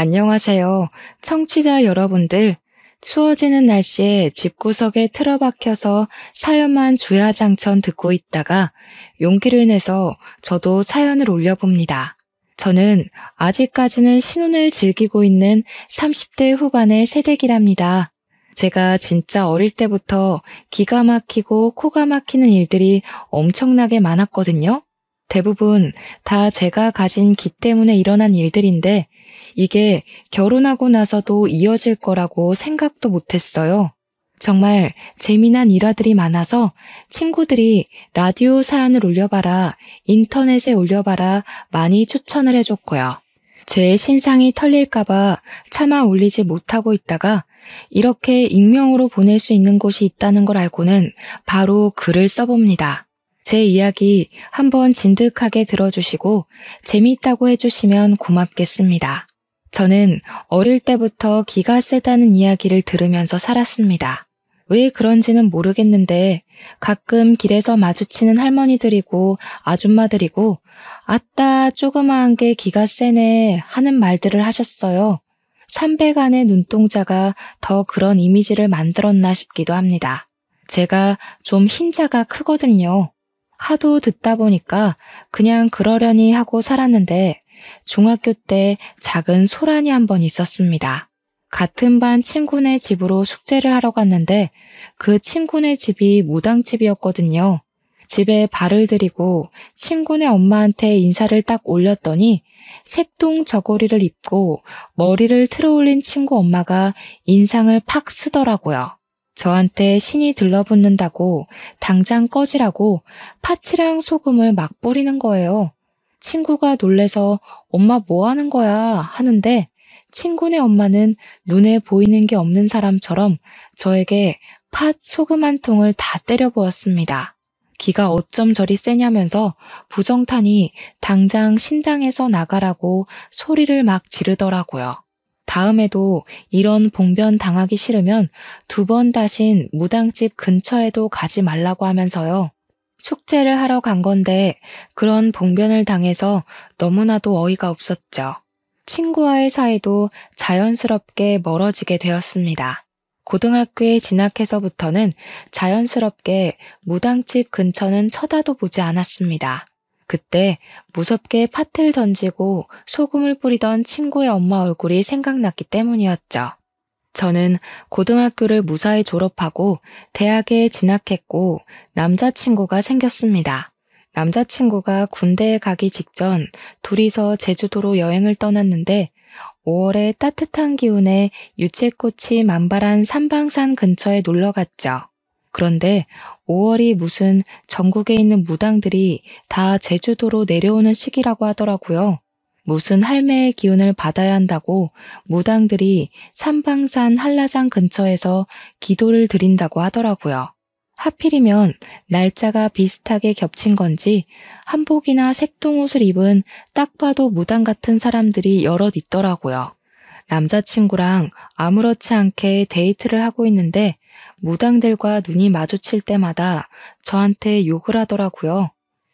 안녕하세요. 청취자 여러분들, 추워지는 날씨에 집구석에 틀어박혀서 사연만 주야장천 듣고 있다가 용기를 내서 저도 사연을 올려봅니다. 저는 아직까지는 신혼을 즐기고 있는 30대 후반의 새댁이랍니다. 제가 진짜 어릴 때부터 기가 막히고 코가 막히는 일들이 엄청나게 많았거든요. 대부분 다 제가 가진 기 때문에 일어난 일들인데 이게 결혼하고 나서도 이어질 거라고 생각도 못했어요. 정말 재미난 일화들이 많아서 친구들이 라디오 사연을 올려봐라, 인터넷에 올려봐라 많이 추천을 해줬고요. 제 신상이 털릴까봐 차마 올리지 못하고 있다가 이렇게 익명으로 보낼 수 있는 곳이 있다는 걸 알고는 바로 글을 써봅니다. 제 이야기 한번 진득하게 들어주시고 재미있다고 해주시면 고맙겠습니다. 저는 어릴 때부터 기가 세다는 이야기를 들으면서 살았습니다. 왜 그런지는 모르겠는데 가끔 길에서 마주치는 할머니들이고 아줌마들이고 아따 조그마한 게 기가 세네 하는 말들을 하셨어요. 300안의 눈동자가 더 그런 이미지를 만들었나 싶기도 합니다. 제가 좀 흰자가 크거든요. 하도 듣다 보니까 그냥 그러려니 하고 살았는데 중학교 때 작은 소란이 한 번 있었습니다. 같은 반 친구네 집으로 숙제를 하러 갔는데 그 친구네 집이 무당집이었거든요. 집에 발을 들이고 친구네 엄마한테 인사를 딱 올렸더니 색동 저고리를 입고 머리를 틀어 올린 친구 엄마가 인상을 팍 쓰더라고요. 저한테 신이 들러붙는다고 당장 꺼지라고 파츠랑 소금을 막 뿌리는 거예요. 친구가 놀래서 엄마 뭐 하는 거야 하는데 친구네 엄마는 눈에 보이는 게 없는 사람처럼 저에게 팥 소금 한 통을 다 때려 부었습니다. 기가 어쩜 저리 세냐면서 부정타니 당장 신당에서 나가라고 소리를 막 지르더라고요. 다음에도 이런 봉변 당하기 싫으면 2번 다신 무당집 근처에도 가지 말라고 하면서요. 숙제를 하러 간 건데 그런 봉변을 당해서 너무나도 어이가 없었죠. 친구와의 사이도 자연스럽게 멀어지게 되었습니다. 고등학교에 진학해서부터는 자연스럽게 무당집 근처는 쳐다도 보지 않았습니다. 그때 무섭게 팥을 던지고 소금을 뿌리던 친구의 엄마 얼굴이 생각났기 때문이었죠. 저는 고등학교를 무사히 졸업하고 대학에 진학했고 남자친구가 생겼습니다. 남자친구가 군대에 가기 직전 둘이서 제주도로 여행을 떠났는데 5월의 따뜻한 기운에 유채꽃이 만발한 삼방산 근처에 놀러 갔죠. 그런데 5월이 무슨 전국에 있는 무당들이 다 제주도로 내려오는 시기라고 하더라고요. 무슨 할매의 기운을 받아야 한다고 무당들이 삼방산 한라산 근처에서 기도를 드린다고 하더라고요. 하필이면 날짜가 비슷하게 겹친 건지 한복이나 색동옷을 입은 딱 봐도 무당 같은 사람들이 여럿 있더라고요. 남자친구랑 아무렇지 않게 데이트를 하고 있는데 무당들과 눈이 마주칠 때마다 저한테 욕을 하더라고요.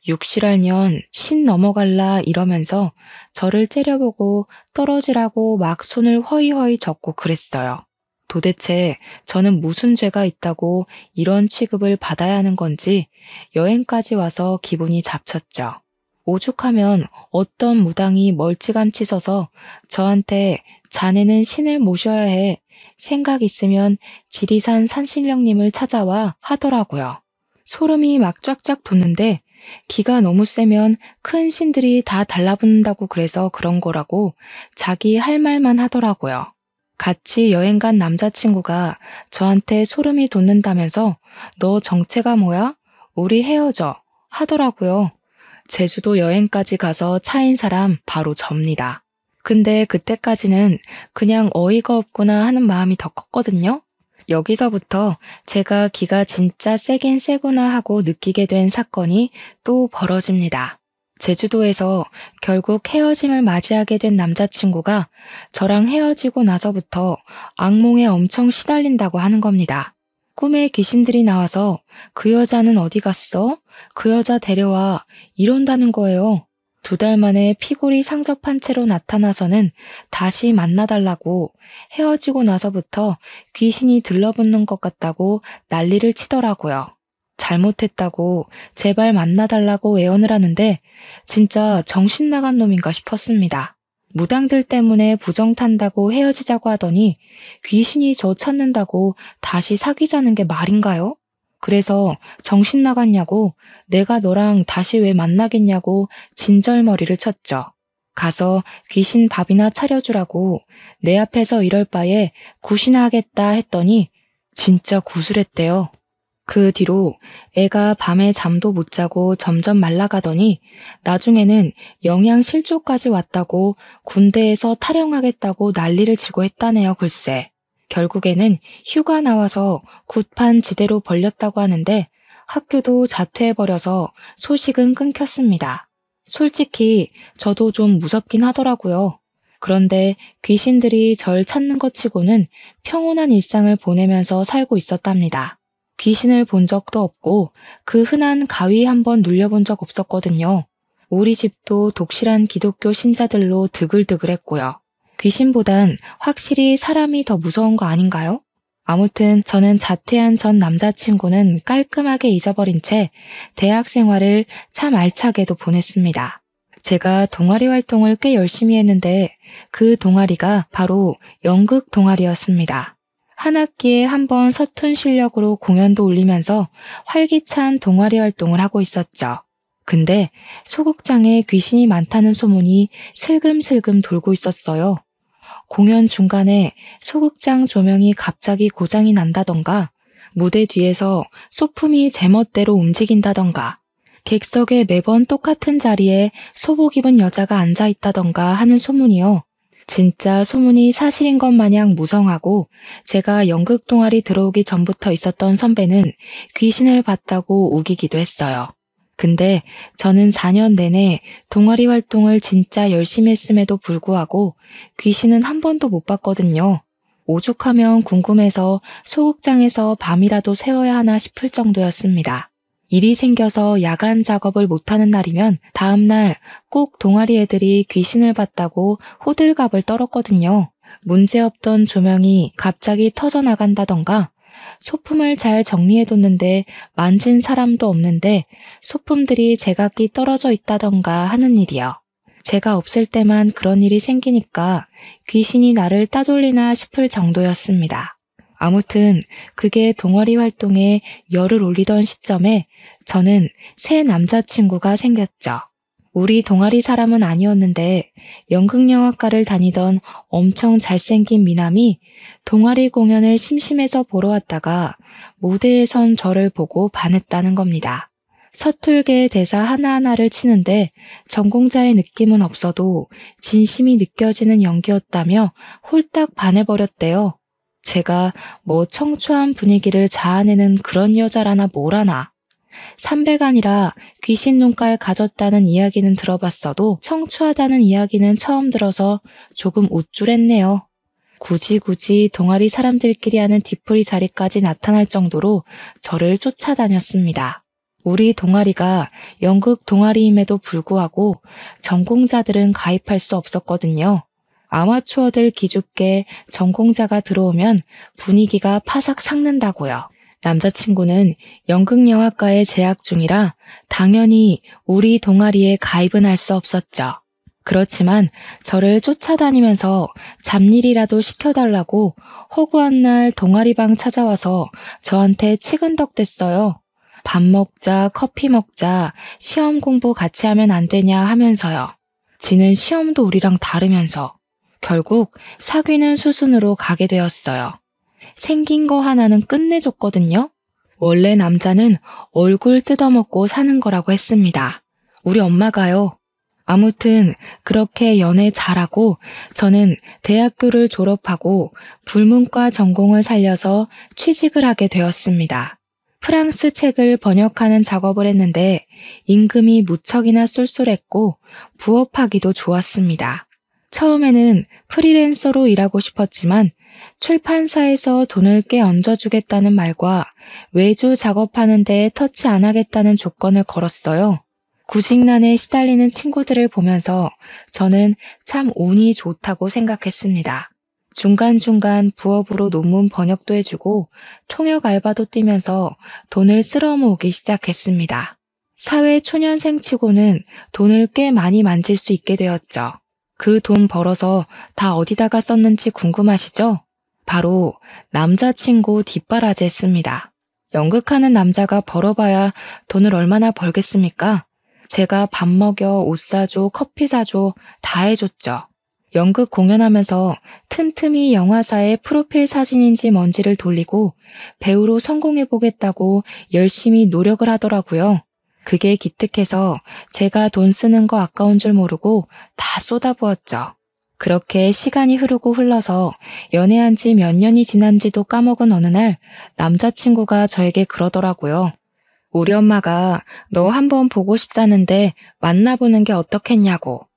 육실할년 신 넘어갈라 이러면서 저를 째려보고 떨어지라고 막 손을 허이허이 젓고 그랬어요. 도대체 저는 무슨 죄가 있다고 이런 취급을 받아야 하는 건지 여행까지 와서 기분이 잡쳤죠. 오죽하면 어떤 무당이 멀찌감치 서서 저한테 자네는 신을 모셔야 해. 생각 있으면 지리산 산신령님을 찾아와 하더라고요. 소름이 막 쫙쫙 돋는데 기가 너무 세면 큰 신들이 다 달라붙는다고 그래서 그런 거라고 자기 할 말만 하더라고요. 같이 여행 간 남자친구가 저한테 소름이 돋는다면서 너 정체가 뭐야? 우리 헤어져 하더라고요. 제주도 여행까지 가서 차인 사람 바로 접니다. 근데 그때까지는 그냥 어이가 없구나 하는 마음이 더 컸거든요. 여기서부터 제가 기가 진짜 세긴 세구나 하고 느끼게 된 사건이 또 벌어집니다. 제주도에서 결국 헤어짐을 맞이하게 된 남자친구가 저랑 헤어지고 나서부터 악몽에 엄청 시달린다고 하는 겁니다. 꿈에 귀신들이 나와서 그 여자는 어디 갔어? 그 여자 데려와 이런다는 거예요. 2달 만에 피골이 상접한 채로 나타나서는 다시 만나달라고, 헤어지고 나서부터 귀신이 들러붙는 것 같다고 난리를 치더라고요. 잘못했다고 제발 만나달라고 애원을 하는데 진짜 정신 나간 놈인가 싶었습니다. 무당들 때문에 부정 탄다고 헤어지자고 하더니 귀신이 저 찾는다고 다시 사귀자는 게 말인가요? 그래서 정신 나갔냐고, 내가 너랑 다시 왜 만나겠냐고 진절머리를 쳤죠. 가서 귀신 밥이나 차려주라고 내 앞에서 이럴 바에 굿이나 하겠다 했더니 진짜 구슬했대요. 그 뒤로 애가 밤에 잠도 못 자고 점점 말라가더니 나중에는 영양실조까지 왔다고 군대에서 탈영하겠다고 난리를 치고 했다네요, 글쎄. 결국에는 휴가 나와서 굿판 지대로 벌렸다고 하는데 학교도 자퇴해버려서 소식은 끊겼습니다. 솔직히 저도 좀 무섭긴 하더라고요. 그런데 귀신들이 절 찾는 것 치고는 평온한 일상을 보내면서 살고 있었답니다. 귀신을 본 적도 없고 그 흔한 가위 한번 눌려본 적 없었거든요. 우리 집도 독실한 기독교 신자들로 드글드글했고요. 귀신보단 확실히 사람이 더 무서운 거 아닌가요? 아무튼 저는 자퇴한 전 남자친구는 깔끔하게 잊어버린 채 대학 생활을 참 알차게도 보냈습니다. 제가 동아리 활동을 꽤 열심히 했는데 그 동아리가 바로 연극 동아리였습니다. 한 학기에 한 번 서툰 실력으로 공연도 올리면서 활기찬 동아리 활동을 하고 있었죠. 근데 소극장에 귀신이 많다는 소문이 슬금슬금 돌고 있었어요. 공연 중간에 소극장 조명이 갑자기 고장이 난다던가, 무대 뒤에서 소품이 제멋대로 움직인다던가, 객석에 매번 똑같은 자리에 소복 입은 여자가 앉아있다던가 하는 소문이요. 진짜 소문이 사실인 것 마냥 무성하고, 제가 연극 동아리 들어오기 전부터 있었던 선배는 귀신을 봤다고 우기기도 했어요. 근데 저는 4년 내내 동아리 활동을 진짜 열심히 했음에도 불구하고 귀신은 한 번도 못 봤거든요. 오죽하면 궁금해서 소극장에서 밤이라도 새워야 하나 싶을 정도였습니다. 일이 생겨서 야간 작업을 못하는 날이면 다음날 꼭 동아리 애들이 귀신을 봤다고 호들갑을 떨었거든요. 문제없던 조명이 갑자기 터져나간다던가, 소품을 잘 정리해뒀는데 만진 사람도 없는데 소품들이 제각기 떨어져 있다던가 하는 일이요. 제가 없을 때만 그런 일이 생기니까 귀신이 나를 따돌리나 싶을 정도였습니다. 아무튼 그게 동아리 활동에 열을 올리던 시점에 저는 새 남자친구가 생겼죠. 우리 동아리 사람은 아니었는데 연극영화과를 다니던 엄청 잘생긴 미남이 동아리 공연을 심심해서 보러 왔다가 무대에 선 저를 보고 반했다는 겁니다. 서툴게 대사 하나하나를 치는데 전공자의 느낌은 없어도 진심이 느껴지는 연기였다며 홀딱 반해버렸대요. 제가 뭐 청초한 분위기를 자아내는 그런 여자라나 뭐라나. 삼배가 아니라 귀신 눈깔 가졌다는 이야기는 들어봤어도 청초하다는 이야기는 처음 들어서 조금 우쭐했네요. 굳이 동아리 사람들끼리 하는 뒤풀이 자리까지 나타날 정도로 저를 쫓아다녔습니다. 우리 동아리가 연극 동아리임에도 불구하고 전공자들은 가입할 수 없었거든요. 아마추어들 기죽게 전공자가 들어오면 분위기가 파삭 삭는다고요. 남자친구는 연극영화과에 재학 중이라 당연히 우리 동아리에 가입은 할 수 없었죠. 그렇지만 저를 쫓아다니면서 잡일이라도 시켜달라고 허구한 날 동아리방 찾아와서 저한테 치근덕댔어요. 밥 먹자, 커피 먹자, 시험 공부 같이 하면 안 되냐 하면서요. 지는 시험도 우리랑 다르면서. 결국 사귀는 수순으로 가게 되었어요. 생긴 거 하나는 끝내줬거든요. 원래 남자는 얼굴 뜯어먹고 사는 거라고 했습니다. 우리 엄마가요. 아무튼 그렇게 연애 잘하고 저는 대학교를 졸업하고 불문과 전공을 살려서 취직을 하게 되었습니다. 프랑스 책을 번역하는 작업을 했는데 임금이 무척이나 쏠쏠했고 부업하기도 좋았습니다. 처음에는 프리랜서로 일하고 싶었지만 출판사에서 돈을 꽤 얹어주겠다는 말과 외주 작업하는 데 터치 안 하겠다는 조건을 걸었어요. 구직난에 시달리는 친구들을 보면서 저는 참 운이 좋다고 생각했습니다. 중간중간 부업으로 논문 번역도 해주고 통역 알바도 뛰면서 돈을 쓸어 모으기 시작했습니다. 사회 초년생 치고는 돈을 꽤 많이 만질 수 있게 되었죠. 그 돈 벌어서 다 어디다가 썼는지 궁금하시죠? 바로 남자친구 뒷바라지 했습니다. 연극하는 남자가 벌어봐야 돈을 얼마나 벌겠습니까? 제가 밥 먹여, 옷 사줘, 커피 사줘 다 해줬죠. 연극 공연하면서 틈틈이 영화사의 프로필 사진인지 뭔지를 돌리고 배우로 성공해보겠다고 열심히 노력을 하더라고요. 그게 기특해서 제가 돈 쓰는 거 아까운 줄 모르고 다 쏟아부었죠. 그렇게 시간이 흐르고 흘러서 연애한 지 몇 년이 지난지도 까먹은 어느 날 남자친구가 저에게 그러더라고요. 우리 엄마가 너 한번 보고 싶다는데 만나보는 게 어떻겠냐고.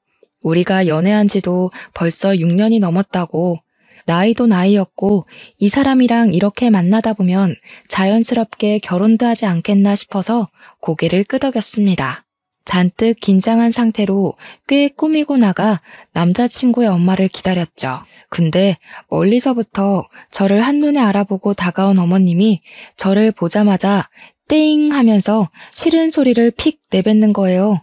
우리가 연애한 지도 벌써 6년이 넘었다고. 나이도 나이였고 이 사람이랑 이렇게 만나다 보면 자연스럽게 결혼도 하지 않겠나 싶어서 고개를 끄덕였습니다. 잔뜩 긴장한 상태로 꽤 꾸미고 나가 남자친구의 엄마를 기다렸죠. 근데 멀리서부터 저를 한눈에 알아보고 다가온 어머님이 저를 보자마자 땡 하면서 싫은 소리를 픽 내뱉는 거예요.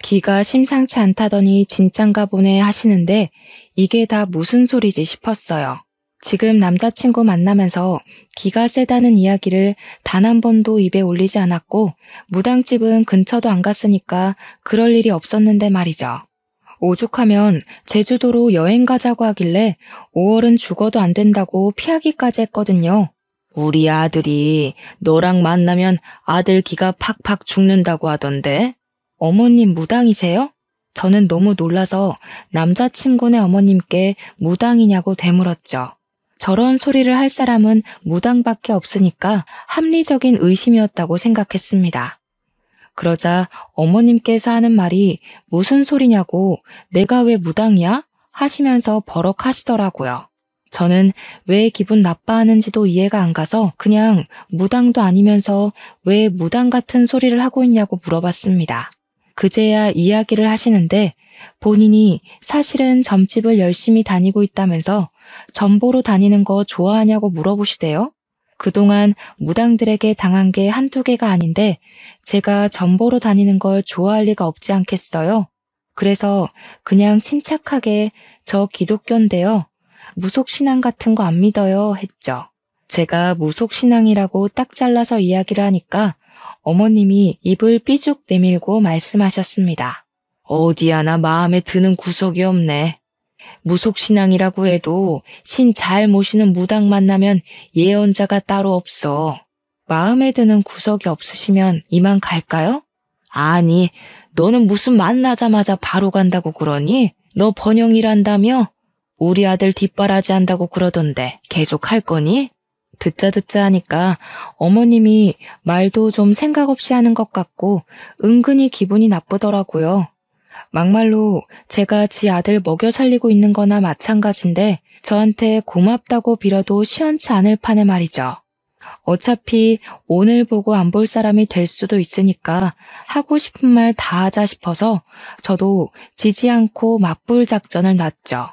귀가 심상치 않다더니 진짠가 보네 하시는데 이게 다 무슨 소리지 싶었어요. 지금 남자친구 만나면서 기가 세다는 이야기를 단 한 번도 입에 올리지 않았고 무당집은 근처도 안 갔으니까 그럴 일이 없었는데 말이죠. 오죽하면 제주도로 여행 가자고 하길래 5월은 죽어도 안 된다고 피하기까지 했거든요. 우리 아들이 너랑 만나면 아들 기가 팍팍 죽는다고 하던데? 어머님 무당이세요? 저는 너무 놀라서 남자친구네 어머님께 무당이냐고 되물었죠. 저런 소리를 할 사람은 무당밖에 없으니까 합리적인 의심이었다고 생각했습니다. 그러자 어머님께서 하는 말이 무슨 소리냐고 내가 왜 무당이야? 하시면서 버럭 하시더라고요. 저는 왜 기분 나빠하는지도 이해가 안 가서 그냥 무당도 아니면서 왜 무당 같은 소리를 하고 있냐고 물어봤습니다. 그제야 이야기를 하시는데 본인이 사실은 점집을 열심히 다니고 있다면서 점 보러 다니는 거 좋아하냐고 물어보시대요. 그동안 무당들에게 당한 게 한두 개가 아닌데 제가 점 보러 다니는 걸 좋아할 리가 없지 않겠어요. 그래서 그냥 침착하게 저 기독교인데요. 무속신앙 같은 거 안 믿어요 했죠. 제가 무속신앙이라고 딱 잘라서 이야기를 하니까 어머님이 입을 삐죽 내밀고 말씀하셨습니다. 어디 하나 마음에 드는 구석이 없네. 무속신앙이라고 해도 신 잘 모시는 무당 만나면 예언자가 따로 없어. 마음에 드는 구석이 없으시면 이만 갈까요? 아니, 너는 무슨 만나자마자 바로 간다고 그러니? 너 번영이란다며? 우리 아들 뒷바라지 한다고 그러던데 계속 할 거니? 듣자 하니까 어머님이 말도 좀 생각 없이 하는 것 같고 은근히 기분이 나쁘더라고요. 막말로 제가 지 아들 먹여 살리고 있는 거나 마찬가지인데 저한테 고맙다고 빌어도 시원치 않을 판에 말이죠. 어차피 오늘 보고 안 볼 사람이 될 수도 있으니까 하고 싶은 말 다 하자 싶어서 저도 지지 않고 맞불 작전을 놨죠.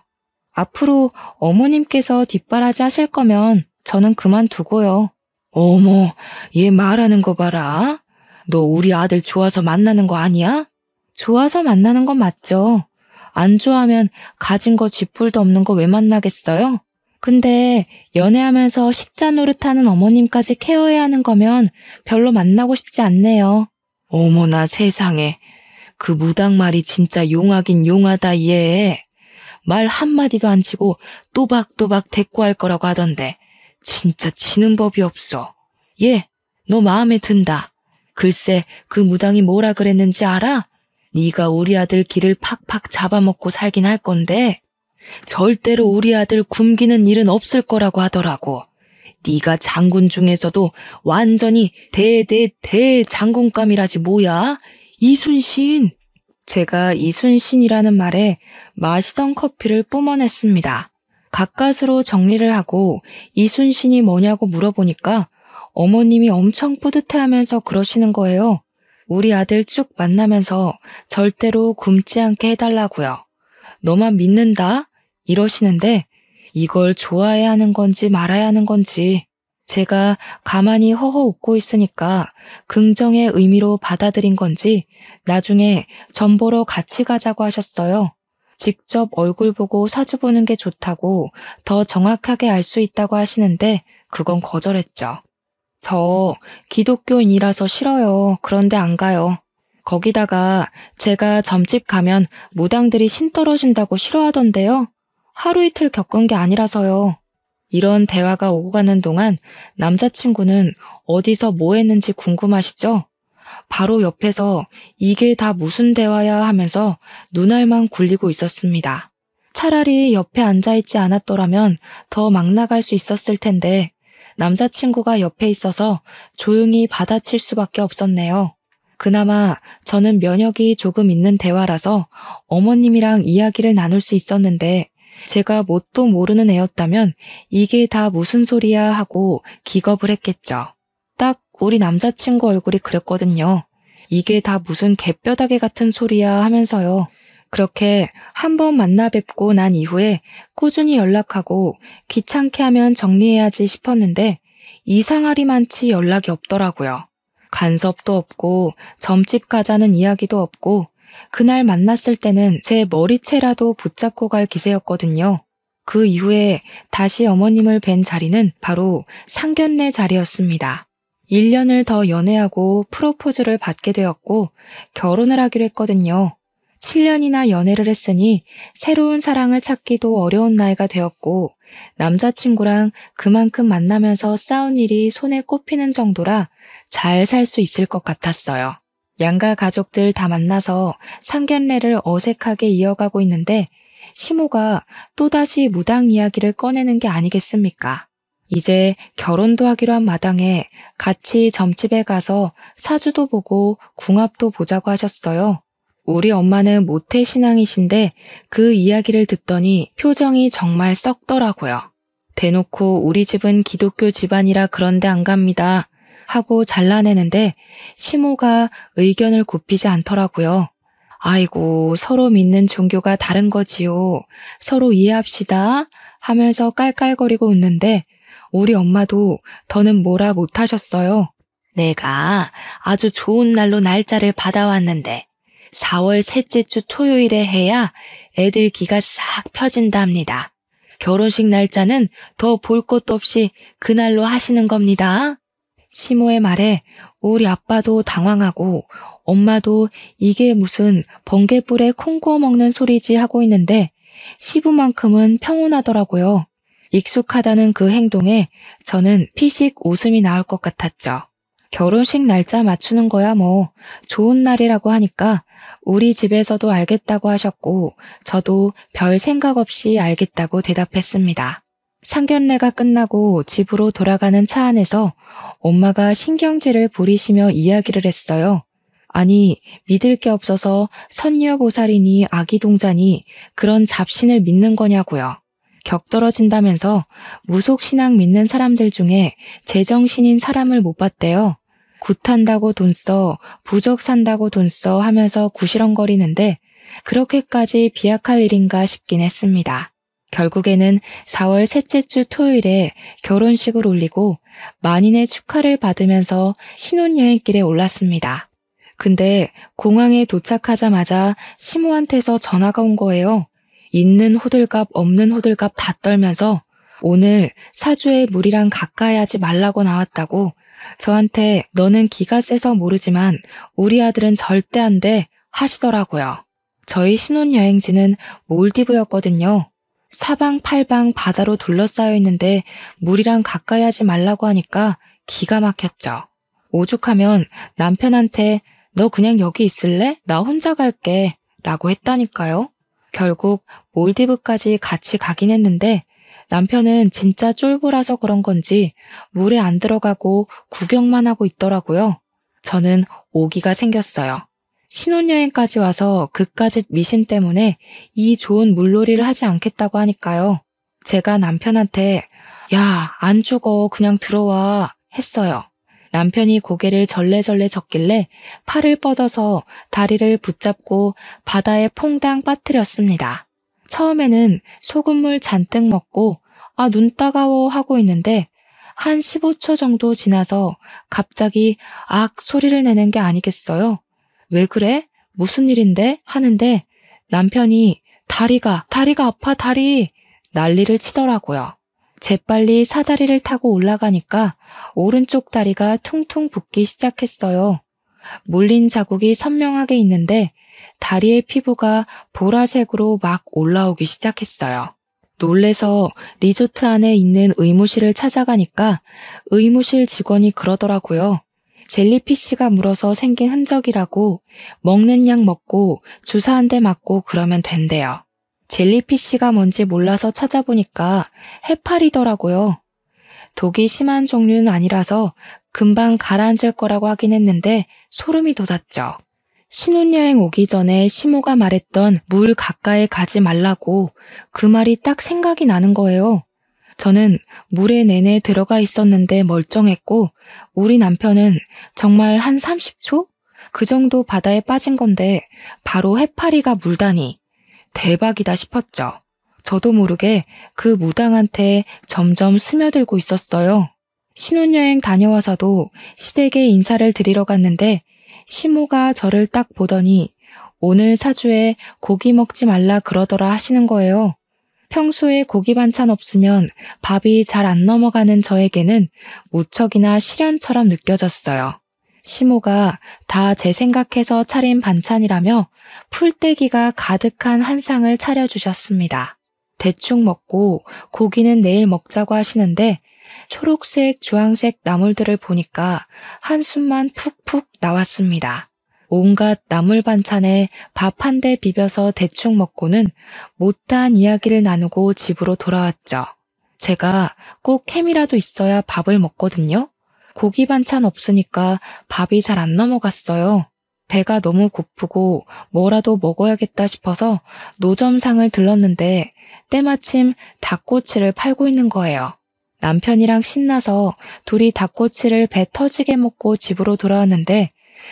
앞으로 어머님께서 뒷바라지 하실 거면 저는 그만두고요. 어머, 얘 말하는 거 봐라. 너 우리 아들 좋아서 만나는 거 아니야? 좋아서 만나는 건 맞죠. 안 좋아하면 가진 거 쥐뿔도 없는 거 왜 만나겠어요? 근데 연애하면서 시자 노릇하는 어머님까지 케어해야 하는 거면 별로 만나고 싶지 않네요. 어머나 세상에. 그 무당 말이 진짜 용하긴 용하다 얘. 말 한마디도 안 치고 또박또박 대꾸할 거라고 하던데 진짜 지는 법이 없어. 얘, 너 마음에 든다. 글쎄 그 무당이 뭐라 그랬는지 알아? 네가 우리 아들 길을 팍팍 잡아먹고 살긴 할 건데 절대로 우리 아들 굶기는 일은 없을 거라고 하더라고. 네가 장군 중에서도 완전히 대장군감이라지 뭐야? 이순신. 제가 이순신이라는 말에 마시던 커피를 뿜어냈습니다. 가까스로 정리를 하고 이순신이 뭐냐고 물어보니까 어머님이 엄청 뿌듯해하면서 그러시는 거예요. 우리 아들 쭉 만나면서 절대로 굶지 않게 해달라고요. 너만 믿는다? 이러시는데 이걸 좋아해야 하는 건지 말아야 하는 건지 제가 가만히 허허 웃고 있으니까 긍정의 의미로 받아들인 건지 나중에 전 보러 같이 가자고 하셨어요. 직접 얼굴 보고 사주 보는 게 좋다고 더 정확하게 알 수 있다고 하시는데 그건 거절했죠. 저 기독교인이라서 싫어요. 그런데 안 가요. 거기다가 제가 점집 가면 무당들이 신 떨어진다고 싫어하던데요. 하루 이틀 겪은 게 아니라서요. 이런 대화가 오고 가는 동안 남자친구는 어디서 뭐 했는지 궁금하시죠? 바로 옆에서 이게 다 무슨 대화야 하면서 눈알만 굴리고 있었습니다. 차라리 옆에 앉아있지 않았더라면 더 막 나갈 수 있었을 텐데 남자친구가 옆에 있어서 조용히 받아칠 수밖에 없었네요. 그나마 저는 면역이 조금 있는 대화라서 어머님이랑 이야기를 나눌 수 있었는데 제가 뭣도 모르는 애였다면 이게 다 무슨 소리야 하고 기겁을 했겠죠. 딱 우리 남자친구 얼굴이 그랬거든요. 이게 다 무슨 개뼈다귀 같은 소리야 하면서요. 그렇게 한 번 만나 뵙고 난 이후에 꾸준히 연락하고 귀찮게 하면 정리해야지 싶었는데 이상하리만치 연락이 없더라고요. 간섭도 없고 점집 가자는 이야기도 없고 그날 만났을 때는 제 머리채라도 붙잡고 갈 기세였거든요. 그 이후에 다시 어머님을 뵌 자리는 바로 상견례 자리였습니다. 1년을 더 연애하고 프로포즈를 받게 되었고 결혼을 하기로 했거든요. 7년이나 연애를 했으니 새로운 사랑을 찾기도 어려운 나이가 되었고 남자친구랑 그만큼 만나면서 싸운 일이 손에 꼽히는 정도라 잘 살 수 있을 것 같았어요. 양가 가족들 다 만나서 상견례를 어색하게 이어가고 있는데 시모가 또다시 무당 이야기를 꺼내는 게 아니겠습니까? 이제 결혼도 하기로 한 마당에 같이 점집에 가서 사주도 보고 궁합도 보자고 하셨어요. 우리 엄마는 모태신앙이신데 그 이야기를 듣더니 표정이 정말 썩더라고요. 대놓고 우리 집은 기독교 집안이라 그런데 안 갑니다 하고 잘라내는데 시모가 의견을 굽히지 않더라고요. 아이고, 서로 믿는 종교가 다른 거지요. 서로 이해합시다 하면서 깔깔거리고 웃는데 우리 엄마도 더는 뭐라 못하셨어요. 내가 아주 좋은 날로 날짜를 받아왔는데 4월 셋째 주 토요일에 해야 애들 기가 싹 펴진답니다. 결혼식 날짜는 더 볼 것도 없이 그날로 하시는 겁니다. 시모의 말에 우리 아빠도 당황하고 엄마도 이게 무슨 번개불에 콩 구워 먹는 소리지 하고 있는데 시부만큼은 평온하더라고요. 익숙하다는 그 행동에 저는 피식 웃음이 나올 것 같았죠. 결혼식 날짜 맞추는 거야 뭐 좋은 날이라고 하니까 우리 집에서도 알겠다고 하셨고 저도 별 생각 없이 알겠다고 대답했습니다. 상견례가 끝나고 집으로 돌아가는 차 안에서 엄마가 신경질을 부리시며 이야기를 했어요. 아니, 믿을 게 없어서 선녀보살이니 아기동자니 그런 잡신을 믿는 거냐고요. 격 떨어진다면서 무속신앙 믿는 사람들 중에 제정신인 사람을 못 봤대요. 굿한다고 돈 써, 부적 산다고 돈 써 하면서 구시렁거리는데 그렇게까지 비약할 일인가 싶긴 했습니다. 결국에는 4월 셋째 주 토요일에 결혼식을 올리고 만인의 축하를 받으면서 신혼여행길에 올랐습니다. 근데 공항에 도착하자마자 시모한테서 전화가 온 거예요. 있는 호들갑 없는 호들갑 다 떨면서 오늘 사주에 물이랑 가까이 하지 말라고 나왔다고 저한테 너는 기가 세서 모르지만 우리 아들은 절대 안 돼 하시더라고요. 저희 신혼여행지는 몰디브였거든요. 사방팔방 바다로 둘러싸여 있는데 물이랑 가까이 하지 말라고 하니까 기가 막혔죠. 오죽하면 남편한테 너 그냥 여기 있을래? 나 혼자 갈게 라고 했다니까요. 결국 몰디브까지 같이 가긴 했는데 남편은 진짜 쫄보라서 그런 건지 물에 안 들어가고 구경만 하고 있더라고요. 저는 오기가 생겼어요. 신혼여행까지 와서 그까짓 미신 때문에 이 좋은 물놀이를 하지 않겠다고 하니까요. 제가 남편한테 야, 안 죽어 그냥 들어와 했어요. 남편이 고개를 절레절레 젓길래 팔을 뻗어서 다리를 붙잡고 바다에 퐁당 빠뜨렸습니다. 처음에는 소금물 잔뜩 먹고 눈 따가워 하고 있는데 한 15초 정도 지나서 갑자기 악 소리를 내는 게 아니겠어요? 왜 그래? 무슨 일인데? 하는데 남편이 다리가 아파 다리 난리를 치더라고요. 재빨리 사다리를 타고 올라가니까 오른쪽 다리가 퉁퉁 붓기 시작했어요. 물린 자국이 선명하게 있는데 다리의 피부가 보라색으로 막 올라오기 시작했어요. 놀래서 리조트 안에 있는 의무실을 찾아가니까 의무실 직원이 그러더라고요. 젤리피쉬가 물어서 생긴 흔적이라고 먹는 약 먹고 주사 한 대 맞고 그러면 된대요. 젤리피쉬가 뭔지 몰라서 찾아보니까 해파리더라고요. 독이 심한 종류는 아니라서 금방 가라앉을 거라고 하긴 했는데 소름이 돋았죠. 신혼여행 오기 전에 시모가 말했던 물 가까이 가지 말라고 그 말이 딱 생각이 나는 거예요. 저는 물에 내내 들어가 있었는데 멀쩡했고 우리 남편은 정말 한 30초? 그 정도 바다에 빠진 건데 바로 해파리가 물다니 대박이다 싶었죠. 저도 모르게 그 무당한테 점점 스며들고 있었어요. 신혼여행 다녀와서도 시댁에 인사를 드리러 갔는데 시모가 저를 딱 보더니 오늘 사주에 고기 먹지 말라 그러더라 하시는 거예요. 평소에 고기 반찬 없으면 밥이 잘 안 넘어가는 저에게는 무척이나 시련처럼 느껴졌어요. 시모가 다 제 생각해서 차린 반찬이라며 풀떼기가 가득한 한 상을 차려주셨습니다. 대충 먹고 고기는 내일 먹자고 하시는데 초록색, 주황색 나물들을 보니까 한숨만 푹푹 나왔습니다. 온갖 나물 반찬에 밥 한 대 비벼서 대충 먹고는 못다한 이야기를 나누고 집으로 돌아왔죠. 제가 꼭 햄이라도 있어야 밥을 먹거든요. 고기 반찬 없으니까 밥이 잘 안 넘어갔어요. 배가 너무 고프고 뭐라도 먹어야겠다 싶어서 노점상을 들렀는데 때마침 닭꼬치를 팔고 있는 거예요. 남편이랑 신나서 둘이 닭꼬치를 배 터지게 먹고 집으로 돌아왔는데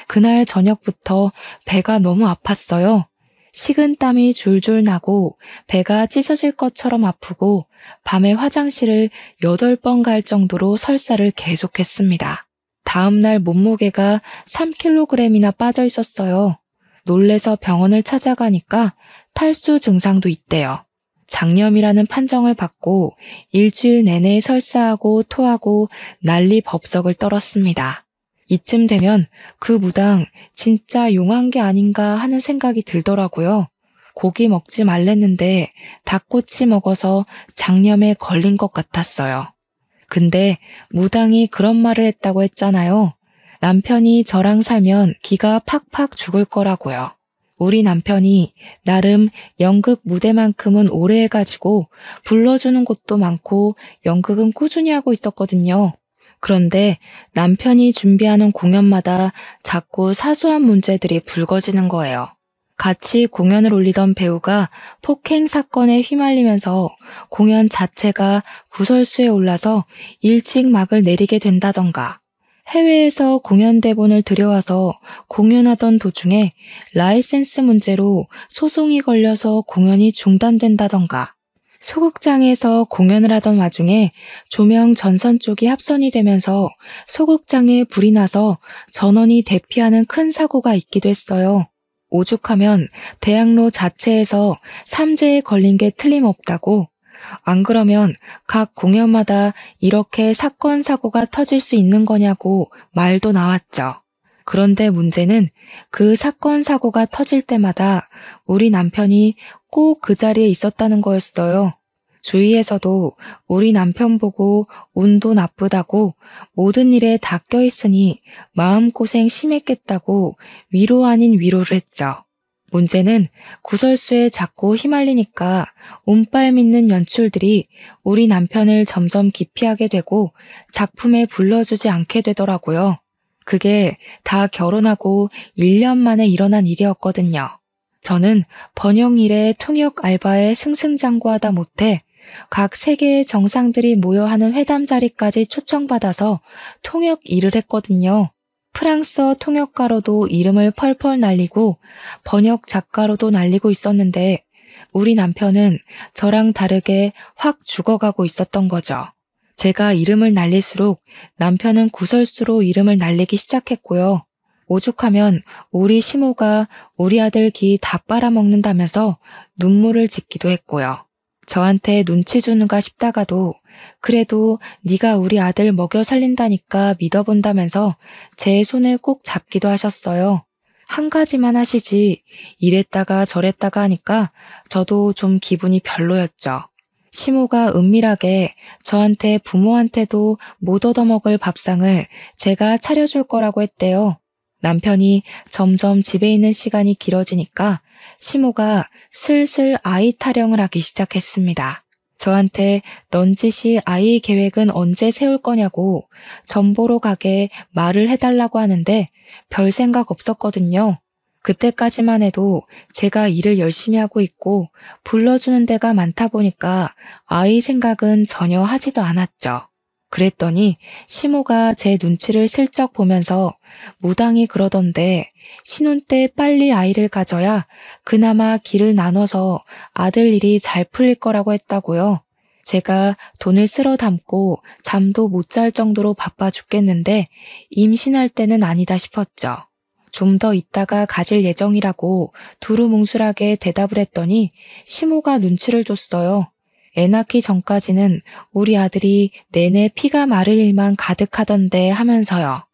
그날 저녁부터 배가 너무 아팠어요. 식은땀이 줄줄 나고 배가 찢어질 것처럼 아프고 밤에 화장실을 8번 갈 정도로 설사를 계속했습니다. 다음날 몸무게가 3kg이나 빠져 있었어요. 놀래서 병원을 찾아가니까 탈수 증상도 있대요. 장염이라는 판정을 받고 일주일 내내 설사하고 토하고 난리 법석을 떨었습니다. 이쯤 되면 그 무당 진짜 용한 게 아닌가 하는 생각이 들더라고요. 고기 먹지 말랬는데 닭꼬치 먹어서 장염에 걸린 것 같았어요. 근데 무당이 그런 말을 했다고 했잖아요. 남편이 저랑 살면 기가 팍팍 죽을 거라고요. 우리 남편이 나름 연극 무대만큼은 오래 해가지고 불러주는 곳도 많고 연극은 꾸준히 하고 있었거든요. 그런데 남편이 준비하는 공연마다 자꾸 사소한 문제들이 불거지는 거예요. 같이 공연을 올리던 배우가 폭행 사건에 휘말리면서 공연 자체가 구설수에 올라서 일찍 막을 내리게 된다던가, 해외에서 공연 대본을 들여와서 공연하던 도중에 라이센스 문제로 소송이 걸려서 공연이 중단된다던가, 소극장에서 공연을 하던 와중에 조명 전선 쪽이 합선이 되면서 소극장에 불이 나서 전원이 대피하는 큰 사고가 있기도 했어요. 오죽하면 대학로 자체에서 삼재에 걸린 게 틀림없다고. 안 그러면 각 공연마다 이렇게 사건 사고가 터질 수 있는 거냐고 말도 나왔죠. 그런데 문제는 그 사건 사고가 터질 때마다 우리 남편이 꼭 그 자리에 있었다는 거였어요. 주위에서도 우리 남편 보고 운도 나쁘다고 모든 일에 다 껴있으니 마음고생 심했겠다고 위로 아닌 위로를 했죠. 문제는 구설수에 자꾸 휘말리니까 운빨 믿는 연출들이 우리 남편을 점점 기피하게 되고 작품에 불러주지 않게 되더라고요. 그게 다 결혼하고 1년 만에 일어난 일이었거든요. 저는 번역 일에 통역 알바에 승승장구하다 못해 각 세계의 정상들이 모여 하는 회담 자리까지 초청받아서 통역 일을 했거든요. 프랑스어 통역가로도 이름을 펄펄 날리고 번역 작가로도 날리고 있었는데 우리 남편은 저랑 다르게 확 죽어가고 있었던 거죠. 제가 이름을 날릴수록 남편은 구설수로 이름을 날리기 시작했고요. 오죽하면 우리 시모가 우리 아들 기 다 빨아먹는다면서 눈물을 짓기도 했고요. 저한테 눈치 주는가 싶다가도 그래도 네가 우리 아들 먹여 살린다니까 믿어본다면서 제 손을 꼭 잡기도 하셨어요. 한 가지만 하시지 이랬다가 저랬다가 하니까 저도 좀 기분이 별로였죠. 시모가 은밀하게 저한테 부모한테도 못 얻어먹을 밥상을 제가 차려줄 거라고 했대요. 남편이 점점 집에 있는 시간이 길어지니까 시모가 슬슬 아이 타령을 하기 시작했습니다. 저한테 넌지시 아이 계획은 언제 세울 거냐고 전보로 가게 말을 해달라고 하는데 별 생각 없었거든요. 그때까지만 해도 제가 일을 열심히 하고 있고 불러주는 데가 많다 보니까 아이 생각은 전혀 하지도 않았죠. 그랬더니 시모가 제 눈치를 슬쩍 보면서 무당이 그러던데 신혼 때 빨리 아이를 가져야 그나마 길을 나눠서 아들 일이 잘 풀릴 거라고 했다고요. 제가 돈을 쓸어 담고 잠도 못 잘 정도로 바빠 죽겠는데 임신할 때는 아니다 싶었죠. 좀 더 있다가 가질 예정이라고 두루뭉술하게 대답을 했더니 시모가 눈치를 줬어요. 애 낳기 전까지는 우리 아들이 내내 피가 마를 일만 가득하던데 하면서요.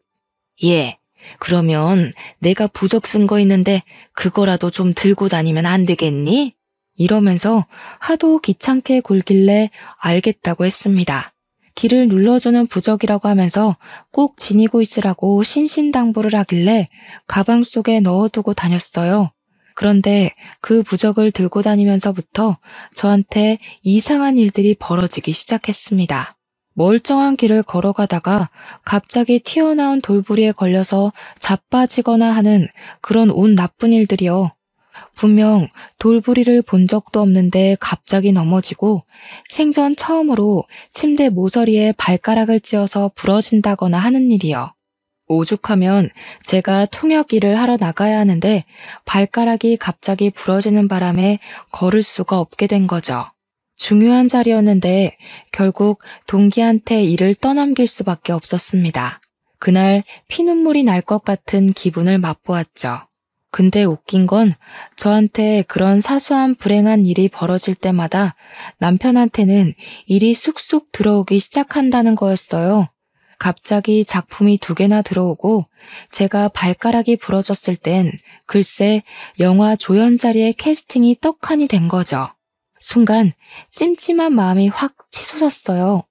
예, 그러면 내가 부적 쓴 거 있는데 그거라도 좀 들고 다니면 안 되겠니? 이러면서 하도 귀찮게 굴길래 알겠다고 했습니다. 길을 눌러주는 부적이라고 하면서 꼭 지니고 있으라고 신신당부를 하길래 가방 속에 넣어두고 다녔어요. 그런데 그 부적을 들고 다니면서부터 저한테 이상한 일들이 벌어지기 시작했습니다. 멀쩡한 길을 걸어가다가 갑자기 튀어나온 돌부리에 걸려서 자빠지거나 하는 그런 운 나쁜 일들이요. 분명 돌부리를 본 적도 없는데 갑자기 넘어지고 생전 처음으로 침대 모서리에 발가락을 찧어서 부러진다거나 하는 일이요. 오죽하면 제가 통역 일을 하러 나가야 하는데 발가락이 갑자기 부러지는 바람에 걸을 수가 없게 된 거죠. 중요한 자리였는데 결국 동기한테 일을 떠넘길 수밖에 없었습니다. 그날 피눈물이 날 것 같은 기분을 맛보았죠. 근데 웃긴 건 저한테 그런 사소한 불행한 일이 벌어질 때마다 남편한테는 일이 쑥쑥 들어오기 시작한다는 거였어요. 갑자기 작품이 2개나 들어오고 제가 발가락이 부러졌을 땐 글쎄 영화 조연자리의 캐스팅이 떡하니 된 거죠. 순간 찜찜한 마음이 확 치솟았어요.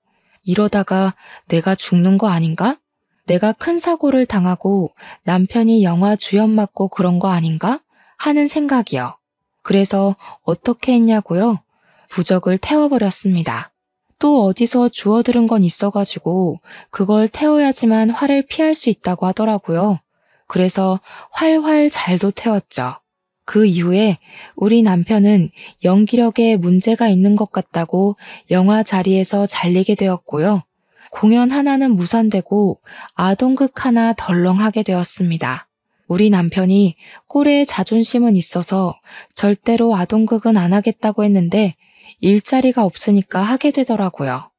이러다가 내가 죽는 거 아닌가? 내가 큰 사고를 당하고 남편이 영화 주연 맡고 그런 거 아닌가? 하는 생각이요. 그래서 어떻게 했냐고요? 부적을 태워버렸습니다. 또 어디서 주워들은 건 있어가지고 그걸 태워야지만 화를 피할 수 있다고 하더라고요. 그래서 활활 잘도 태웠죠. 그 이후에 우리 남편은 연기력에 문제가 있는 것 같다고 영화 자리에서 잘리게 되었고요. 공연 하나는 무산되고 아동극 하나 덜렁하게 되었습니다. 우리 남편이 꼴에 자존심은 있어서 절대로 아동극은 안 하겠다고 했는데 일자리가 없으니까 하게 되더라고요.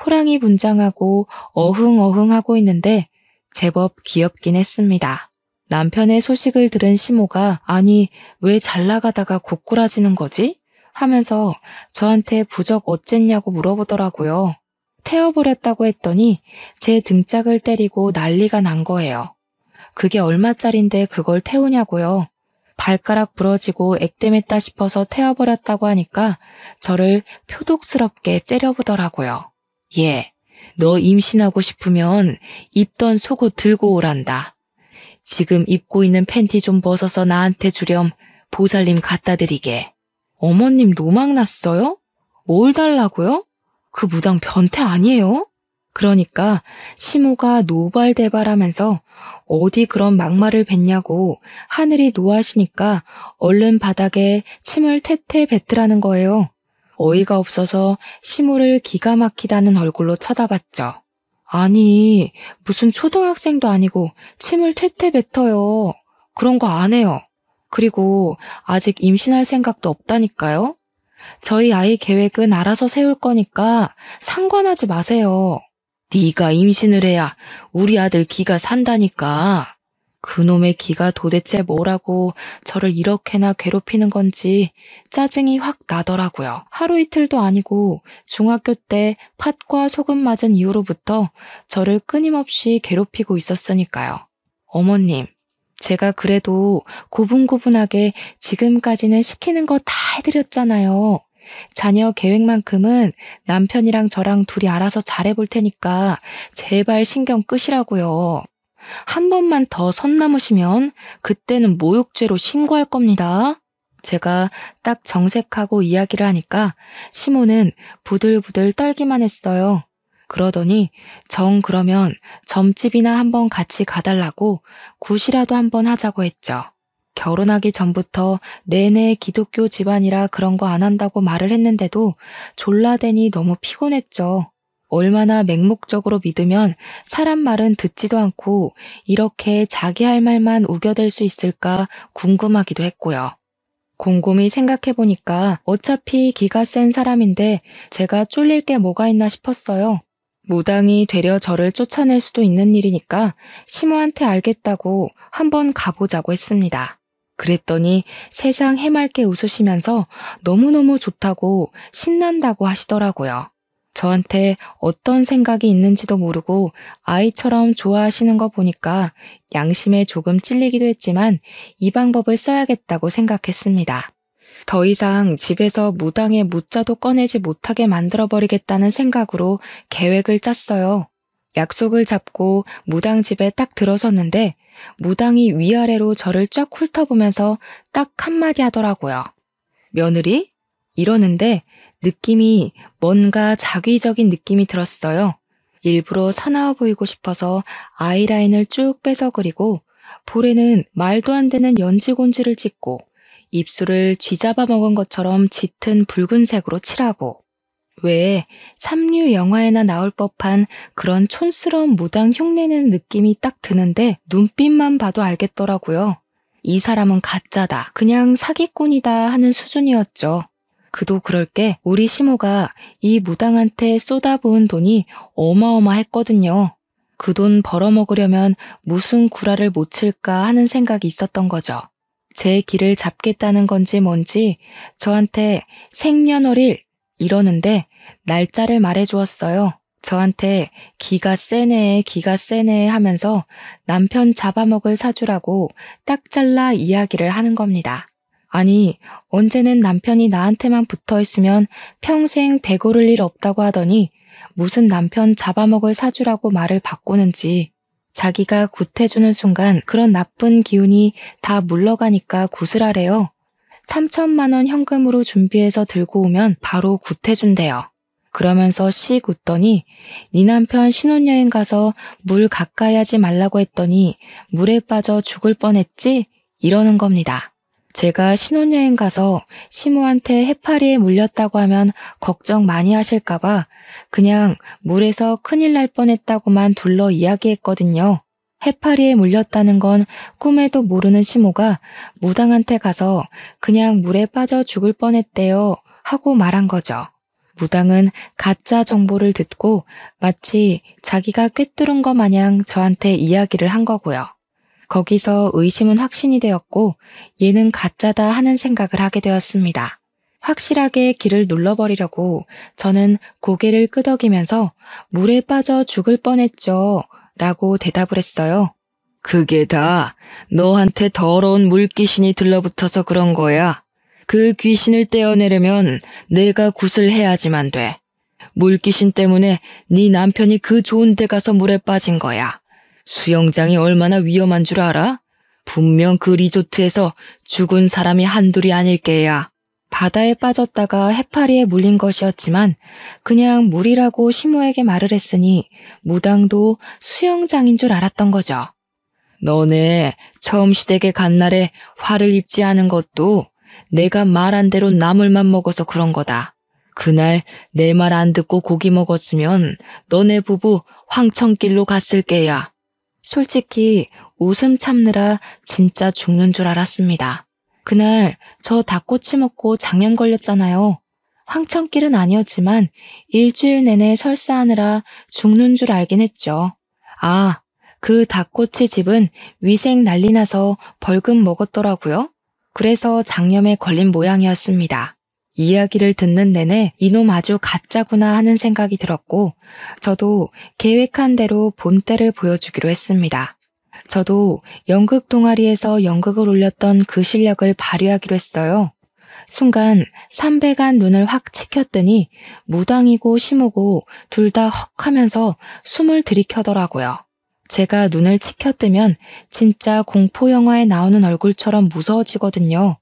호랑이 분장하고 어흥어흥하고 있는데 제법 귀엽긴 했습니다. 남편의 소식을 들은 시모가 아니 왜 잘 나가다가 고꾸라지는 거지? 하면서 저한테 부적 어쨌냐고 물어보더라고요. 태워버렸다고 했더니 제 등짝을 때리고 난리가 난 거예요. 그게 얼마짜린데 그걸 태우냐고요. 발가락 부러지고 액땜했다 싶어서 태워버렸다고 하니까 저를 표독스럽게 째려보더라고요. 예, 너 임신하고 싶으면 입던 속옷 들고 오란다. 지금 입고 있는 팬티 좀 벗어서 나한테 주렴 보살님 갖다 드리게. 어머님 노망 났어요? 뭘 달라고요? 그 무당 변태 아니에요? 그러니까 시모가 노발대발하면서 어디 그런 막말을 뱉냐고 하늘이 노하시니까 얼른 바닥에 침을 퇴퇴 뱉으라는 거예요. 어이가 없어서 시모를 기가 막히다는 얼굴로 쳐다봤죠. 아니, 무슨 초등학생도 아니고 침을 퇴퇴 뱉어요. 그런 거 안 해요. 그리고 아직 임신할 생각도 없다니까요. 저희 아이 계획은 알아서 세울 거니까 상관하지 마세요. 네가 임신을 해야 우리 아들 기가 산다니까. 그놈의 기가 도대체 뭐라고 저를 이렇게나 괴롭히는 건지 짜증이 확 나더라고요. 하루 이틀도 아니고 중학교 때 팥과 소금 맞은 이후로부터 저를 끊임없이 괴롭히고 있었으니까요. 어머님, 제가 그래도 고분고분하게 지금까지는 시키는 거 다 해드렸잖아요. 자녀 계획만큼은 남편이랑 저랑 둘이 알아서 잘해볼 테니까 제발 신경 끄시라고요. 한 번만 더 선 넘으시면 그때는 모욕죄로 신고할 겁니다. 제가 딱 정색하고 이야기를 하니까 시모는 부들부들 떨기만 했어요. 그러더니 그러면 점집이나 한번 같이 가달라고 굿이라도 한번 하자고 했죠. 결혼하기 전부터 내내 기독교 집안이라 그런 거 안 한다고 말을 했는데도 졸라대니 너무 피곤했죠. 얼마나 맹목적으로 믿으면 사람 말은 듣지도 않고 이렇게 자기 할 말만 우겨댈 수 있을까 궁금하기도 했고요. 곰곰이 생각해보니까 어차피 기가 센 사람인데 제가 쫄릴 게 뭐가 있나 싶었어요. 무당이 되려 저를 쫓아낼 수도 있는 일이니까 시모한테 알겠다고 한번 가보자고 했습니다. 그랬더니 세상 해맑게 웃으시면서 너무너무 좋다고 신난다고 하시더라고요. 저한테 어떤 생각이 있는지도 모르고 아이처럼 좋아하시는 거 보니까 양심에 조금 찔리기도 했지만 이 방법을 써야겠다고 생각했습니다. 더 이상 집에서 무당의 무자도 꺼내지 못하게 만들어버리겠다는 생각으로 계획을 짰어요. 약속을 잡고 무당 집에 딱 들어섰는데 무당이 위아래로 저를 쫙 훑어보면서 딱 한마디 하더라고요. 며느리? 이러는데 느낌이 뭔가 자기적인 느낌이 들었어요. 일부러 사나워 보이고 싶어서 아이라인을 쭉 빼서 그리고 볼에는 말도 안 되는 연지곤지를 찍고 입술을 쥐잡아 먹은 것처럼 짙은 붉은색으로 칠하고 왜 삼류 영화에나 나올 법한 그런 촌스러운 무당 흉내내는 느낌이 딱 드는데 눈빛만 봐도 알겠더라고요. 이 사람은 가짜다. 그냥 사기꾼이다 하는 수준이었죠. 그도 그럴 게 우리 시모가 이 무당한테 쏟아부은 돈이 어마어마했거든요. 그 돈 벌어먹으려면 무슨 구라를 못 칠까 하는 생각이 있었던 거죠. 제 길을 잡겠다는 건지 뭔지 저한테 생년월일 이러는데 날짜를 말해주었어요. 저한테 기가 세네 하면서 남편 잡아먹을 사주라고 딱 잘라 이야기를 하는 겁니다. 아니, 언제는 남편이 나한테만 붙어있으면 평생 배고를 일 없다고 하더니 무슨 남편 잡아먹을 사주라고 말을 바꾸는지. 자기가 굿해주는 순간 그런 나쁜 기운이 다 물러가니까 굿을 하래요. 3천만 원 현금으로 준비해서 들고 오면 바로 굿해준대요. 그러면서 씩 웃더니 네 남편 신혼여행 가서 물 가까이 하지 말라고 했더니 물에 빠져 죽을 뻔했지? 이러는 겁니다. 제가 신혼여행 가서 시모한테 해파리에 물렸다고 하면 걱정 많이 하실까봐 그냥 물에서 큰일 날 뻔했다고만 둘러 이야기했거든요. 해파리에 물렸다는 건 꿈에도 모르는 시모가 무당한테 가서 그냥 물에 빠져 죽을 뻔했대요 하고 말한 거죠. 무당은 가짜 정보를 듣고 마치 자기가 꿰뚫은 것 마냥 저한테 이야기를 한 거고요. 거기서 의심은 확신이 되었고 얘는 가짜다 하는 생각을 하게 되었습니다. 확실하게 길을 눌러버리려고 저는 고개를 끄덕이면서 물에 빠져 죽을 뻔했죠 라고 대답을 했어요. 그게 다 너한테 더러운 물귀신이 들러붙어서 그런 거야. 그 귀신을 떼어내려면 내가 굿을 해야지만 돼. 물귀신 때문에 네 남편이 그 좋은 데 가서 물에 빠진 거야. 수영장이 얼마나 위험한 줄 알아? 분명 그 리조트에서 죽은 사람이 한둘이 아닐 게야. 바다에 빠졌다가 해파리에 물린 것이었지만 그냥 물이라고 시모에게 말을 했으니 무당도 수영장인 줄 알았던 거죠. 너네 처음 시댁에 간 날에 화를 입지 않은 것도 내가 말한 대로 나물만 먹어서 그런 거다. 그날 내 말 안 듣고 고기 먹었으면 너네 부부 황천길로 갔을 게야. 솔직히 웃음 참느라 진짜 죽는 줄 알았습니다. 그날 저 닭꼬치 먹고 장염 걸렸잖아요. 황천길은 아니었지만 일주일 내내 설사하느라 죽는 줄 알긴 했죠. 아, 그 닭꼬치 집은 위생 난리 나서 벌금 먹었더라고요. 그래서 장염에 걸린 모양이었습니다. 이야기를 듣는 내내 이놈 아주 가짜구나 하는 생각이 들었고, 저도 계획한 대로 본때를 보여주기로 했습니다. 저도 연극 동아리에서 연극을 올렸던 그 실력을 발휘하기로 했어요. 순간 삼배간 눈을 확 치켰더니 무당이고 시모고 둘 다 헉 하면서 숨을 들이켜더라고요. 제가 눈을 치켜뜨면 진짜 공포영화에 나오는 얼굴처럼 무서워지거든요.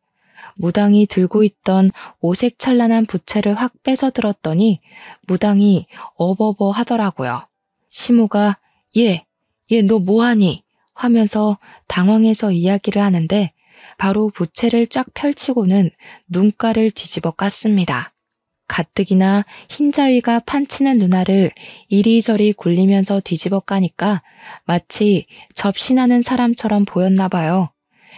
무당이 들고 있던 오색찬란한 부채를 확 빼서들었더니 무당이 어버버 하더라고요. 시모가 얘 너 뭐하니? 하면서 당황해서 이야기를 하는데 바로 부채를 쫙 펼치고는 눈가를 뒤집어 깠습니다. 가뜩이나 흰자위가 판치는 누나를 이리저리 굴리면서 뒤집어 까니까 마치 접신하는 사람처럼 보였나 봐요.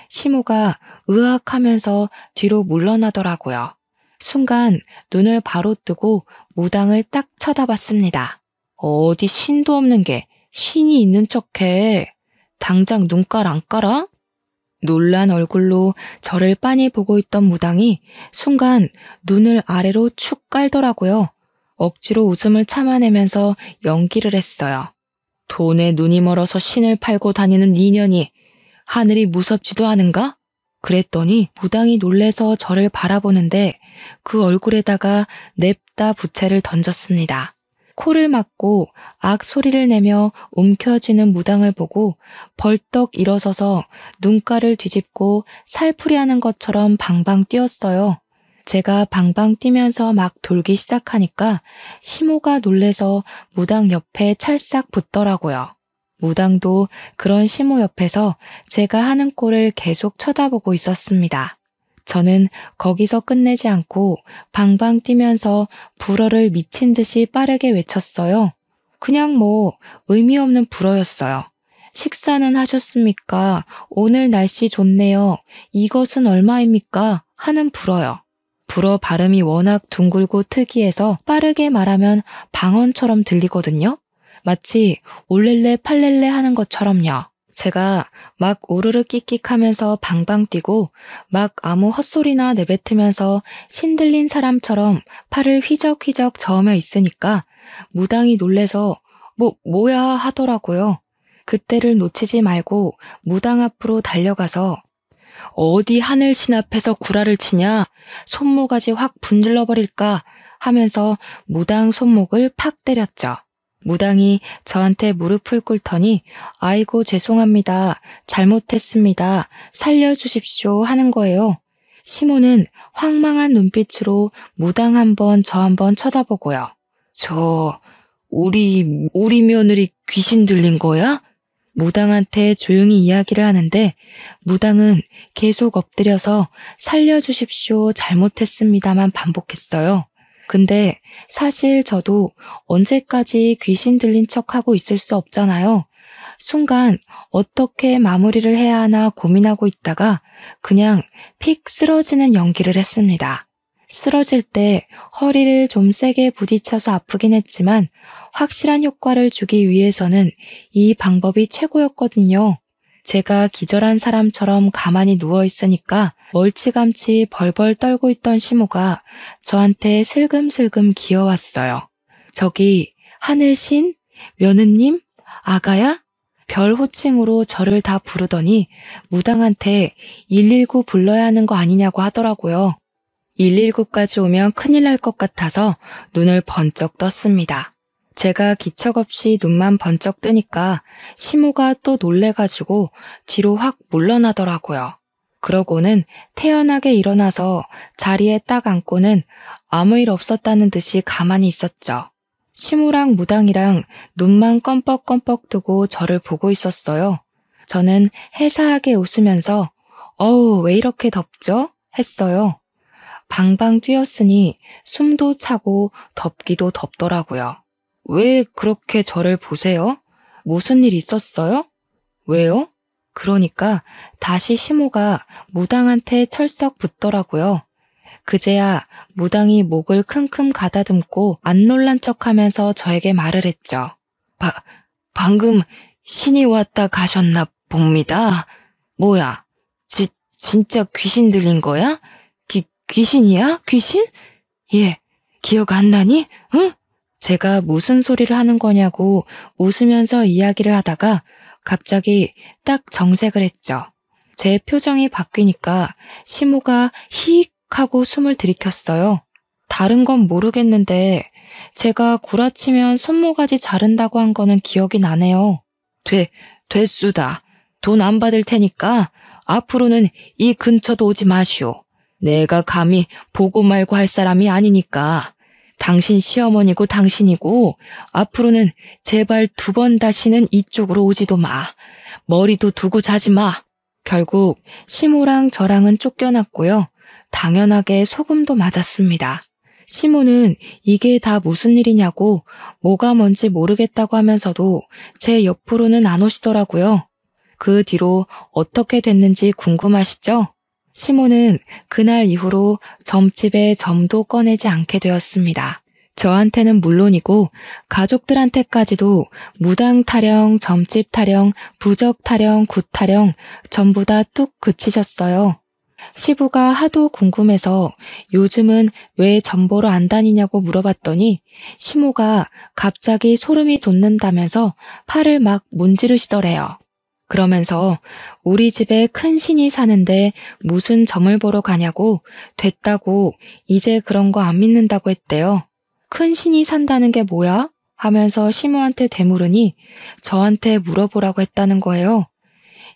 시모가 으악하면서 뒤로 물러나더라고요. 순간 눈을 바로 뜨고 무당을 딱 쳐다봤습니다. 어디 신도 없는 게 신이 있는 척해. 당장 눈깔 안 깔아? 놀란 얼굴로 저를 빤히 보고 있던 무당이 순간 눈을 아래로 축 깔더라고요. 억지로 웃음을 참아내면서 연기를 했어요. 돈에 눈이 멀어서 신을 팔고 다니는 니년이 하늘이 무섭지도 않은가? 그랬더니 무당이 놀래서 저를 바라보는데 그 얼굴에다가 냅다 부채를 던졌습니다. 코를 막고 악 소리를 내며 움켜쥐는 무당을 보고 벌떡 일어서서 눈가를 뒤집고 살풀이하는 것처럼 방방 뛰었어요. 제가 방방 뛰면서 막 돌기 시작하니까 시모가 놀래서 무당 옆에 찰싹 붙더라고요. 무당도 그런 시모 옆에서 제가 하는 꼴을 계속 쳐다보고 있었습니다. 저는 거기서 끝내지 않고 방방 뛰면서 불어를 미친 듯이 빠르게 외쳤어요. 그냥 의미 없는 불어였어요. 식사는 하셨습니까? 오늘 날씨 좋네요. 이것은 얼마입니까? 하는 불어요. 불어 발음이 워낙 둥글고 특이해서 빠르게 말하면 방언처럼 들리거든요. 마치 올렐레 팔렐레 하는 것처럼요. 제가 막 우르르 끽끽하면서 방방 뛰고 막 아무 헛소리나 내뱉으면서 신들린 사람처럼 팔을 휘적휘적 저으며 있으니까 무당이 놀래서 뭐야 하더라고요. 그때를 놓치지 말고 무당 앞으로 달려가서 어디 하늘신 앞에서 구라를 치냐? 손모가지 확 분질러 버릴까? 하면서 무당 손목을 팍 때렸죠. 무당이 저한테 무릎을 꿇더니 아이고 죄송합니다. 잘못했습니다. 살려주십시오 하는 거예요. 시모는 황망한 눈빛으로 무당 한 번 저 한 번 쳐다보고요. 우리 며느리 귀신 들린 거야? 무당한테 조용히 이야기를 하는데 무당은 계속 엎드려서 살려주십시오. 잘못했습니다만 반복했어요. 근데 사실 저도 언제까지 귀신 들린 척하고 있을 수 없잖아요. 순간 어떻게 마무리를 해야 하나 고민하고 있다가 그냥 픽 쓰러지는 연기를 했습니다. 쓰러질 때 허리를 좀 세게 부딪혀서 아프긴 했지만 확실한 효과를 주기 위해서는 이 방법이 최고였거든요. 제가 기절한 사람처럼 가만히 누워있으니까 멀찌감치 벌벌 떨고 있던 시모가 저한테 슬금슬금 기어왔어요. 저기 하늘신? 며느님? 아가야? 별 호칭으로 저를 다 부르더니 무당한테 119 불러야 하는 거 아니냐고 하더라고요. 119까지 오면 큰일 날 것 같아서 눈을 번쩍 떴습니다. 제가 기척 없이 눈만 번쩍 뜨니까 시모가 또 놀래가지고 뒤로 확 물러나더라고요. 그러고는 태연하게 일어나서 자리에 딱 앉고는 아무 일 없었다는 듯이 가만히 있었죠. 시모랑 무당이랑 눈만 껌뻑껌뻑 뜨고 저를 보고 있었어요. 저는 해사하게 웃으면서 왜 이렇게 덥죠? 했어요. 방방 뛰었으니 숨도 차고 덥기도 덥더라고요. 왜 그렇게 저를 보세요? 무슨 일 있었어요? 왜요? 그러니까 다시 시모가 무당한테 철썩 붙더라고요. 그제야 무당이 목을 킁킁 가다듬고 안 놀란 척하면서 저에게 말을 했죠. 방금 신이 왔다 가셨나 봅니다. 뭐야? 진짜 귀신 들린 거야? 귀신이야? 귀신? 예, 기억 안 나니? 응? 제가 무슨 소리를 하는 거냐고 웃으면서 이야기를 하다가 갑자기 딱 정색을 했죠. 제 표정이 바뀌니까 시모가 히익 하고 숨을 들이켰어요. 다른 건 모르겠는데 제가 구라치면 손모가지 자른다고 한 거는 기억이 나네요. 됐수다. 돈 안 받을 테니까 앞으로는 이 근처도 오지 마시오. 내가 감히 보고 말고 할 사람이 아니니까. 당신 시어머니고 당신이고 앞으로는 제발 2번 다시는 이쪽으로 오지도 마. 머리도 두고 자지 마. 결국 시모랑 저랑은 쫓겨났고요. 당연하게 소금도 맞았습니다. 시모는 이게 다 무슨 일이냐고 뭐가 뭔지 모르겠다고 하면서도 제 옆으로는 안 오시더라고요. 그 뒤로 어떻게 됐는지 궁금하시죠? 시모는 그날 이후로 점집에 점도 꺼내지 않게 되었습니다. 저한테는 물론이고 가족들한테까지도 무당 타령, 점집 타령, 부적 타령, 굿 타령 전부 다 뚝 그치셨어요. 시부가 하도 궁금해서 요즘은 왜 점보러 안 다니냐고 물어봤더니 시모가 갑자기 소름이 돋는다면서 팔을 막 문지르시더래요. 그러면서 우리 집에 큰 신이 사는데 무슨 점을 보러 가냐고 됐다고 이제 그런 거 안 믿는다고 했대요. 큰 신이 산다는 게 뭐야? 하면서 시모한테 되물으니 저한테 물어보라고 했다는 거예요.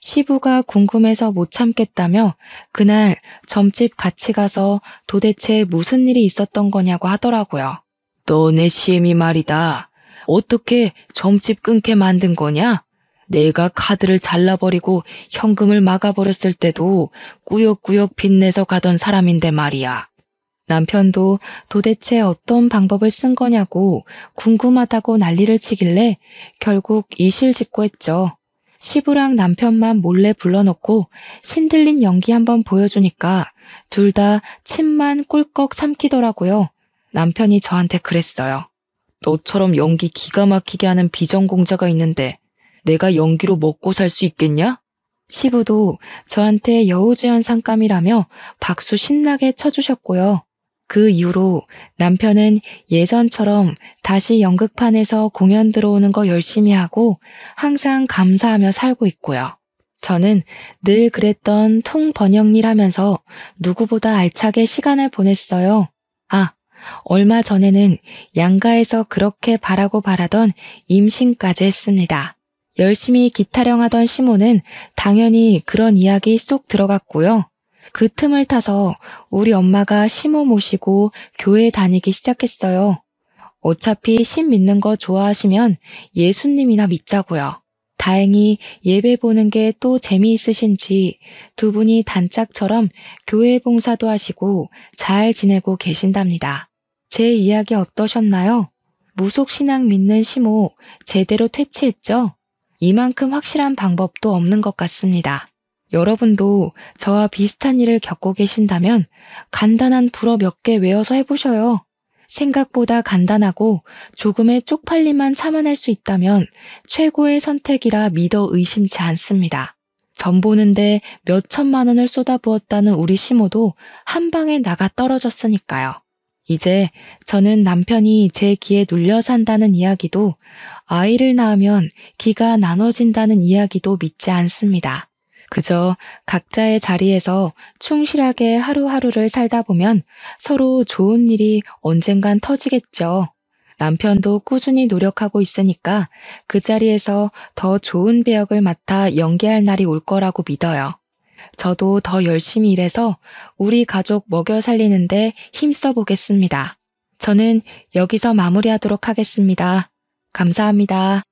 시부가 궁금해서 못 참겠다며 그날 점집 같이 가서 도대체 무슨 일이 있었던 거냐고 하더라고요. 너네 시엠이 말이다. 어떻게 점집 끊게 만든 거냐? 내가 카드를 잘라버리고 현금을 막아버렸을 때도 꾸역꾸역 빚내서 가던 사람인데 말이야. 남편도 도대체 어떤 방법을 쓴 거냐고 궁금하다고 난리를 치길래 결국 이실직고 했죠. 시부랑 남편만 몰래 불러놓고 신들린 연기 한번 보여주니까 둘 다 침만 꿀꺽 삼키더라고요. 남편이 저한테 그랬어요. 너처럼 연기 기가 막히게 하는 비전공자가 있는데 내가 연기로 먹고 살 수 있겠냐? 시부도 저한테 여우주연 상감이라며 박수 신나게 쳐주셨고요. 그 이후로 남편은 예전처럼 다시 연극판에서 공연 들어오는 거 열심히 하고 항상 감사하며 살고 있고요. 저는 늘 그랬던 통번역일 하면서 누구보다 알차게 시간을 보냈어요. 얼마 전에는 양가에서 그렇게 바라고 바라던 임신까지 했습니다. 열심히 기타령하던 시모는 당연히 그런 이야기 쏙 들어갔고요. 그 틈을 타서 우리 엄마가 시모 모시고 교회 다니기 시작했어요. 어차피 신 믿는 거 좋아하시면 예수님이나 믿자고요. 다행히 예배 보는 게 또 재미있으신지 두 분이 단짝처럼 교회 봉사도 하시고 잘 지내고 계신답니다. 제 이야기 어떠셨나요? 무속신앙 믿는 시모 제대로 퇴치했죠? 이만큼 확실한 방법도 없는 것 같습니다. 여러분도 저와 비슷한 일을 겪고 계신다면 간단한 불어 몇 개 외워서 해보셔요. 생각보다 간단하고 조금의 쪽팔림만 참아낼 수 있다면 최고의 선택이라 믿어 의심치 않습니다. 점 보는데 몇 천만 원을 쏟아부었다는 우리 시모도 한 방에 나가 떨어졌으니까요. 이제 저는 남편이 제 기에 눌려 산다는 이야기도 아이를 낳으면 기가 나눠진다는 이야기도 믿지 않습니다. 그저 각자의 자리에서 충실하게 하루하루를 살다 보면 서로 좋은 일이 언젠간 터지겠죠. 남편도 꾸준히 노력하고 있으니까 그 자리에서 더 좋은 배역을 맡아 연기할 날이 올 거라고 믿어요. 저도 더 열심히 일해서 우리 가족 먹여 살리는데 힘써 보겠습니다. 저는 여기서 마무리하도록 하겠습니다. 감사합니다.